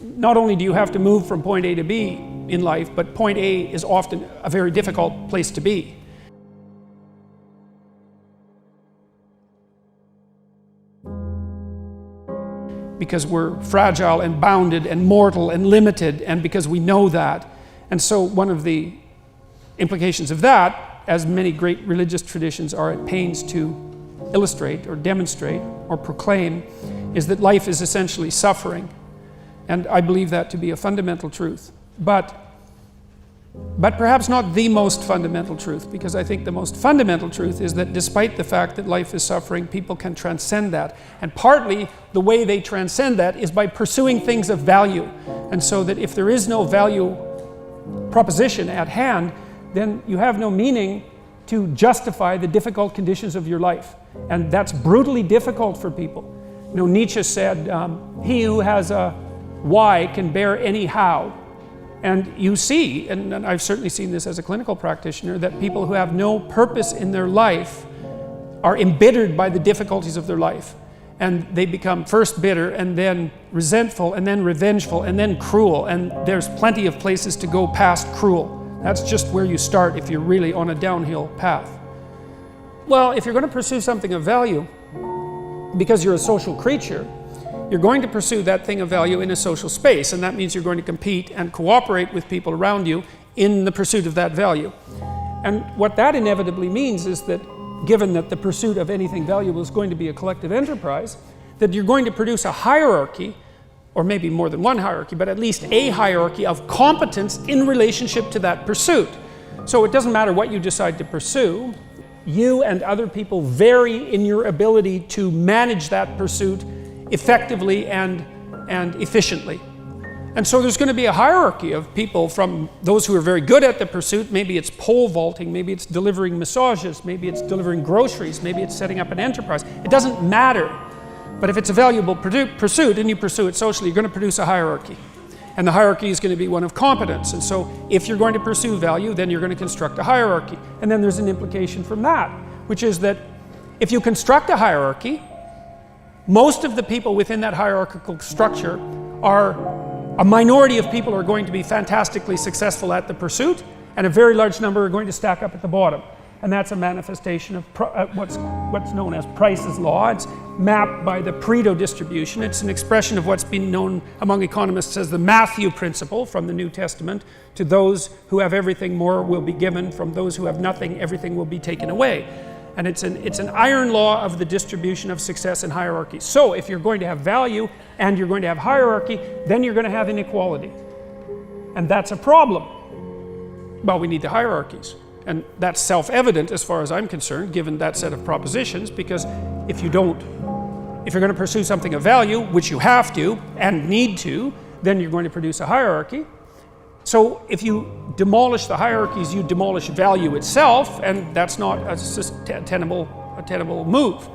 not only do you have to move from point A to B in life, but point A is often a very difficult place to be. Because we're fragile and bounded and mortal and limited, and because we know that. And so one of the implications of that, as many great religious traditions are at pains to illustrate or demonstrate or proclaim, is that life is essentially suffering. And I believe that to be a fundamental truth. But perhaps not the most fundamental truth, because I think the most fundamental truth is that despite the fact that life is suffering, people can transcend that. And partly the way they transcend that is by pursuing things of value. And so that if there is no value proposition at hand, then you have no meaning to justify the difficult conditions of your life. And that's brutally difficult for people. You know, Nietzsche said, he who has a why can bear any how. And you see, and I've certainly seen this as a clinical practitioner, that people who have no purpose in their life are embittered by the difficulties of their life. And they become first bitter, and then resentful, and then revengeful, and then cruel. And there's plenty of places to go past cruel. That's just where you start if you're really on a downhill path. Well, if you're going to pursue something of value, because you're a social creature, you're going to pursue that thing of value in a social space, and that means you're going to compete and cooperate with people around you in the pursuit of that value. And what that inevitably means is that, given that the pursuit of anything valuable is going to be a collective enterprise, that you're going to produce a hierarchy, or maybe more than one hierarchy, but at least a hierarchy of competence in relationship to that pursuit. So it doesn't matter what you decide to pursue, you and other people vary in your ability to manage that pursuit effectively and efficiently. And so there's going to be a hierarchy of people, from those who are very good at the pursuit. Maybe it's pole vaulting, maybe it's delivering massages, maybe it's delivering groceries, maybe it's setting up an enterprise. It doesn't matter. But if it's a valuable pursuit and you pursue it socially, you're going to produce a hierarchy. And the hierarchy is going to be one of competence. And so if you're going to pursue value, then you're going to construct a hierarchy. And then there's an implication from that, which is that if you construct a hierarchy, most of the people within that hierarchical structure are a minority of people are going to be fantastically successful at the pursuit, and a very large number are going to stack up at the bottom. And that's a manifestation of what's known as Price's law. It's mapped by the Pareto distribution. It's an expression of what's been known among economists as the Matthew principle from the New Testament. To those who have everything, more will be given. From those who have nothing, everything will be taken away. And it's an iron law of the distribution of success in hierarchy. So if you're going to have value and you're going to have hierarchy, then you're going to have inequality. And that's a problem. Well, we need the hierarchies. And that's self-evident as far as I'm concerned, given that set of propositions, because if you're going to pursue something of value, which you have to and need to, then you're going to produce a hierarchy. So if you demolish the hierarchies, you demolish value itself, and that's not a tenable move.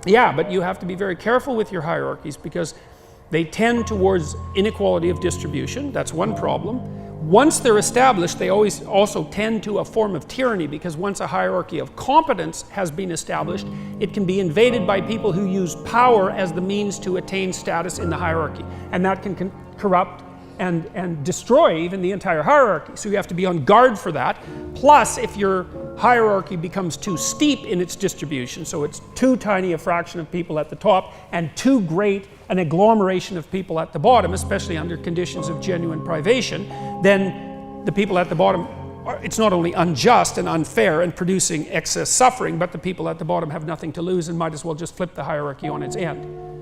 Yeah, but you have to be very careful with your hierarchies, because they tend towards inequality of distribution. That's one problem. Once they're established, they always also tend to a form of tyranny, because once a hierarchy of competence has been established, it can be invaded by people who use power as the means to attain status in the hierarchy. And that can corrupt and destroy even the entire hierarchy. So you have to be on guard for that. Plus, if your hierarchy becomes too steep in its distribution, so it's too tiny a fraction of people at the top and too great an agglomeration of people at the bottom, especially under conditions of genuine privation, then the people at the bottom, it's not only unjust and unfair and producing excess suffering, but the people at the bottom have nothing to lose and might as well just flip the hierarchy on its end.